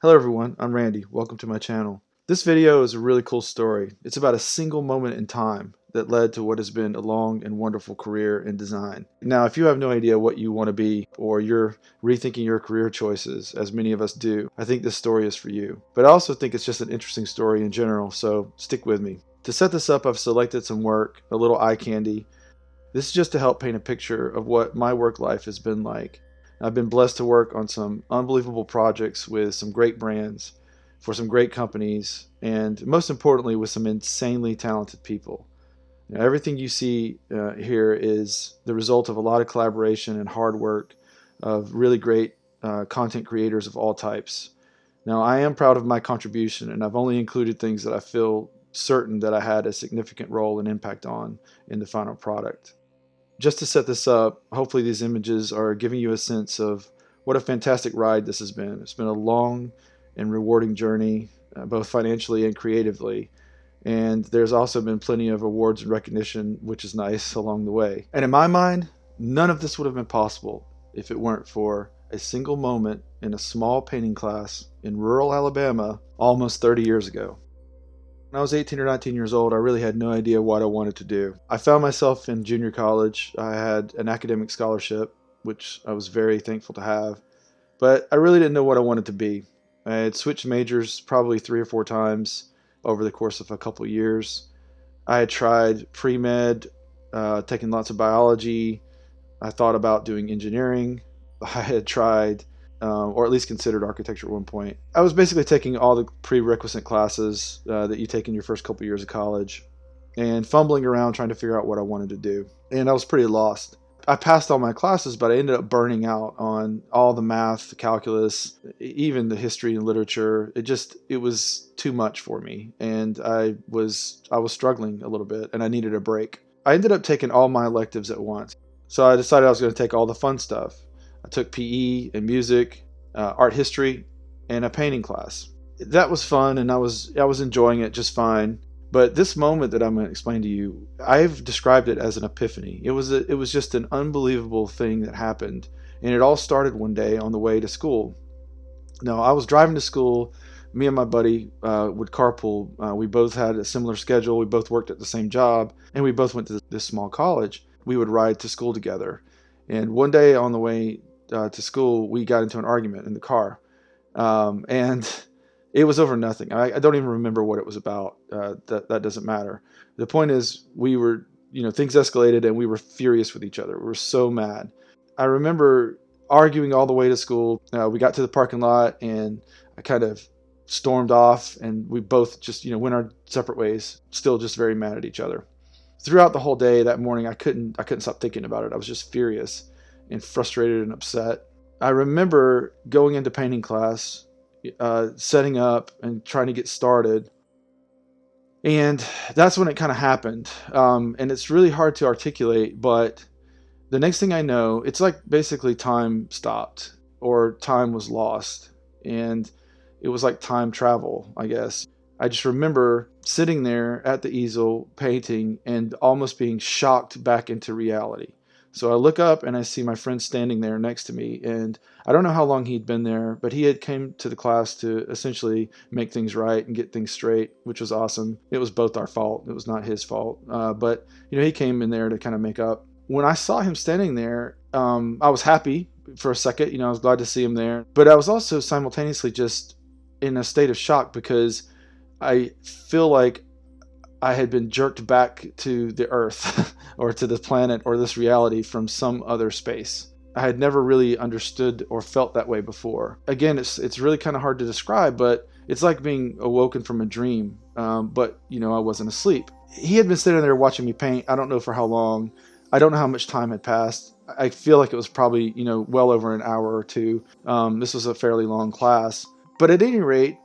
Hello everyone, I'm Randy. Welcome to my channel. This video is a really cool story. It's about a single moment in time that led to what has been a long and wonderful career in design. Now, if you have no idea what you want to be, or you're rethinking your career choices, as many of us do, I think this story is for you. But I also think it's just an interesting story in general, so stick with me. To set this up, I've selected some work, a little eye candy. This is just to help paint a picture of what my work life has been like. I've been blessed to work on some unbelievable projects with some great brands, for some great companies, and most importantly with some insanely talented people. Everything you see here is the result of a lot of collaboration and hard work of really great content creators of all types. Now, I am proud of my contribution, and I've only included things that I feel certain that I had a significant role and impact on in the final product. Just to set this up, hopefully these images are giving you a sense of what a fantastic ride this has been. It's been a long and rewarding journey, both financially and creatively. And there's also been plenty of awards and recognition, which is nice along the way. And in my mind, none of this would have been possible if it weren't for a single moment in a small painting class in rural Alabama almost 30 years ago. When I was 18 or 19 years old, I really had no idea what I wanted to do. I found myself in junior college. I had an academic scholarship, which I was very thankful to have, but I really didn't know what I wanted to be. I had switched majors probably 3 or 4 times over the course of a couple years. I had tried pre-med, taking lots of biology. I thought about doing engineering. I had tried or at least considered architecture at one point. I was basically taking all the prerequisite classes that you take in your first couple years of college and fumbling around trying to figure out what I wanted to do. And I was pretty lost. I passed all my classes, but I ended up burning out on all the math, the calculus, even the history and literature. It was too much for me, and I was struggling a little bit, and I needed a break. I ended up taking all my electives at once. So I decided I was going to take all the fun stuff. I took PE and music, art history, and a painting class. That was fun, and I was enjoying it just fine. But this moment that I'm going to explain to you, I've described it as an epiphany. It was just an unbelievable thing that happened, and it all started one day on the way to school. Now, I was driving to school. Me and my buddy would carpool. We both had a similar schedule. We both worked at the same job, and we both went to this small college. We would ride to school together. And one day on the way to school, we got into an argument in the car, and it was over nothing. I don't even remember what it was about. That doesn't matter. The point is, we were, things escalated, and we were furious with each other. We were so mad. I remember arguing all the way to school. We got to the parking lot, and I kind of stormed off, and we both just, went our separate ways, still just very mad at each other. Throughout the whole day that morning, I couldn't stop thinking about it. I was just furious and frustrated and upset. I remember going into painting class, setting up and trying to get started, and that's when it kind of happened. And it's really hard to articulate, but the next thing I know, it's like basically time stopped, or time was lost, and it was like time travel, I guess. I just remember sitting there at the easel painting and almost being shocked back into reality. So I look up and I see my friend standing there next to me, and I don't know how long he'd been there, but he had came to the class to essentially make things right and get things straight, which was awesome. It was both our fault. It was not his fault. But he came in there to kind of make up. When I saw him standing there, I was happy for a second. I was glad to see him there, but I was also simultaneously just in a state of shock because I feel like I had been jerked back to the earth or to the planet or this reality from some other space. I had never really understood or felt that way before. Again, it's really kind of hard to describe, but it's like being awoken from a dream. But I wasn't asleep. He had been sitting there watching me paint. I don't know for how long. I don't know how much time had passed. I feel like it was probably, well over an hour or two. This was a fairly long class. But at any rate,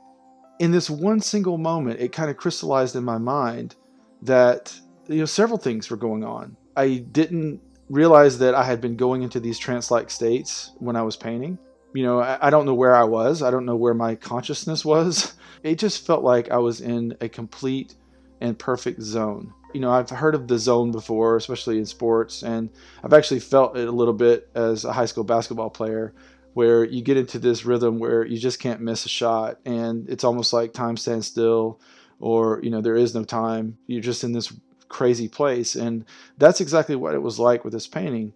in this one single moment, it kind of crystallized in my mind that several things were going on. I didn't realize that I had been going into these trance-like states when I was painting. I don't know where I was. I don't know where my consciousness was. It just felt like I was in a complete and perfect zone. I've heard of the zone before, especially in sports, and I've actually felt it a little bit as a high school basketball player, where you get into this rhythm where you just can't miss a shot, and it's almost like time stands still, or there is no time. You're just in this crazy place. And that's exactly what it was like with this painting.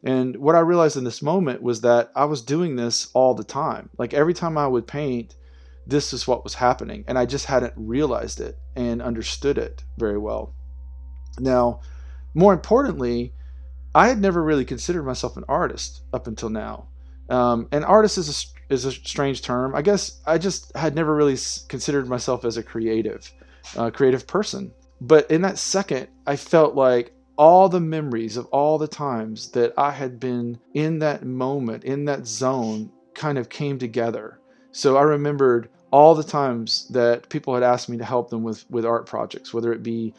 And what I realized in this moment was that I was doing this all the time. Like every time I would paint, this is what was happening, and I just hadn't realized it and understood it very well. Now, more importantly, I had never really considered myself an artist up until now. And artist is a strange term. I guess I just had never really considered myself as a creative person. But in that second, I felt like all the memories of all the times that I had been in that moment, in that zone, kind of came together. So I remembered all the times that people had asked me to help them with art projects, whether it be,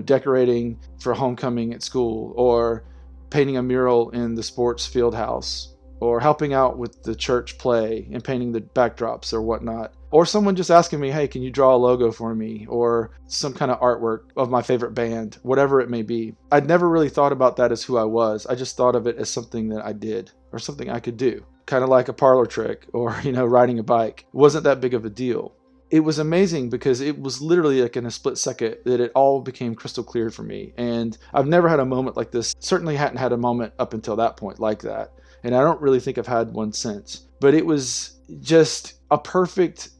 decorating for homecoming at school, or painting a mural in the sports field house, or helping out with the church play and painting the backdrops or whatnot. Or someone just asking me, hey, can you draw a logo for me? Or some kind of artwork of my favorite band, whatever it may be. I'd never really thought about that as who I was. I just thought of it as something that I did or something I could do. Kind of like a parlor trick or, riding a bike. It wasn't that big of a deal. It was amazing because it was literally like in a split second that it all became crystal clear for me. And I've never had a moment like this. Certainly hadn't had a moment up until that point like that. And I don't really think I've had one since. But it was just a perfect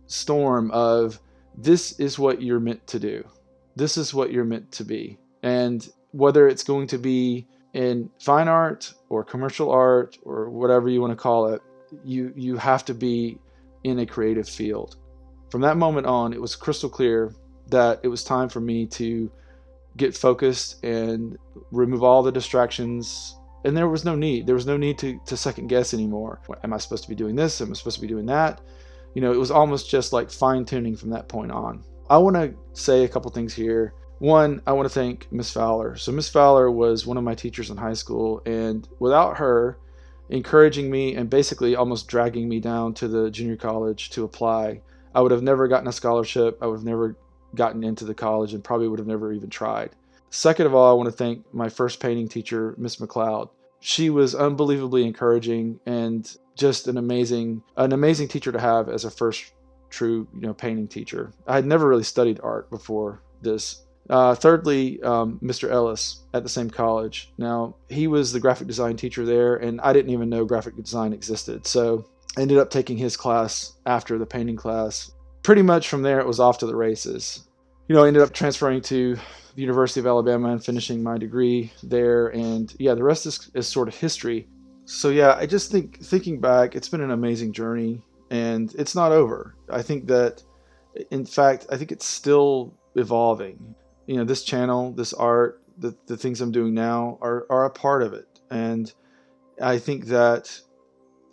storm of, this is what you're meant to do. This is what you're meant to be. And whether it's going to be in fine art or commercial art or whatever you want to call it, you have to be in a creative field. From that moment on, it was crystal clear that it was time for me to get focused and remove all the distractions. And there was no need. There was no need to second guess anymore. Am I supposed to be doing this? Am I supposed to be doing that? It was almost just like fine tuning from that point on. I want to say a couple things here. One, I want to thank Miss Fowler. So Miss Fowler was one of my teachers in high school, and without her encouraging me and basically almost dragging me down to the junior college to apply, I would have never gotten a scholarship. I would have never gotten into the college and probably would have never even tried. Second of all, I want to thank my first painting teacher, Miss McLeod. She was unbelievably encouraging and just an amazing teacher to have as a first true, painting teacher. I had never really studied art before this. Thirdly, Mr. Ellis at the same college. Now, he was the graphic design teacher there, and I didn't even know graphic design existed. So I ended up taking his class after the painting class. Pretty much from there, it was off to the races. I ended up transferring to the University of Alabama and finishing my degree there. And yeah, the rest is sort of history. So yeah, I just thinking back, it's been an amazing journey, and it's not over. I think that, in fact, I think it's still evolving. This channel, this art, the things I'm doing now are a part of it. And I think that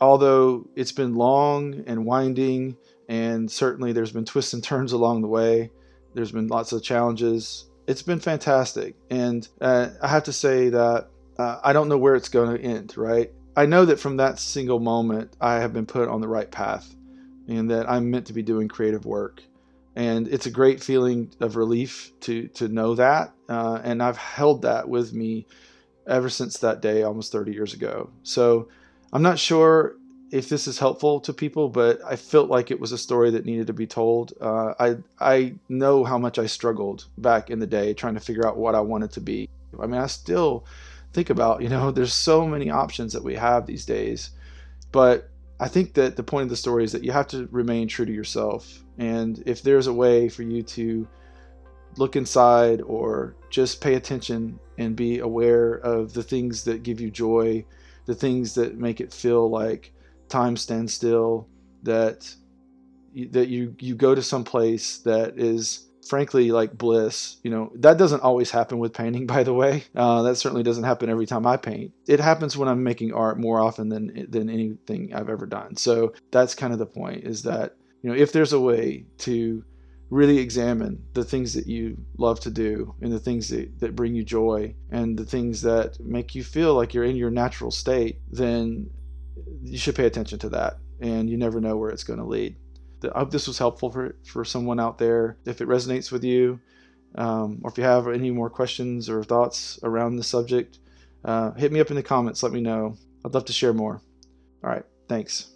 although it's been long and winding, and certainly there's been twists and turns along the way, there's been lots of challenges, it's been fantastic. And I have to say that I don't know where it's going to end, right? I know that from that single moment, I have been put on the right path, and that I'm meant to be doing creative work. And it's a great feeling of relief to know that. And I've held that with me ever since that day, almost 30 years ago. So I'm not sure if this is helpful to people, but I felt like it was a story that needed to be told. I know how much I struggled back in the day trying to figure out what I wanted to be. I mean, I still think about, there's so many options that we have these days. But I think that the point of the story is that you have to remain true to yourself. And if there's a way for you to look inside or just pay attention and be aware of the things that give you joy, the things that make it feel like time stands still, that you go to some place that is frankly like bliss. That doesn't always happen with painting, by the way. That certainly doesn't happen every time I paint. It happens when I'm making art more often than anything I've ever done. So that's kind of the point, is that if there's a way to really examine the things that you love to do, and the things that bring you joy, and the things that make you feel like you're in your natural state, then you should pay attention to that. And you never know where it's going to lead. I hope this was helpful for someone out there. If it resonates with you, or if you have any more questions or thoughts around the subject, hit me up in the comments. Let me know. I'd love to share more. All right. Thanks.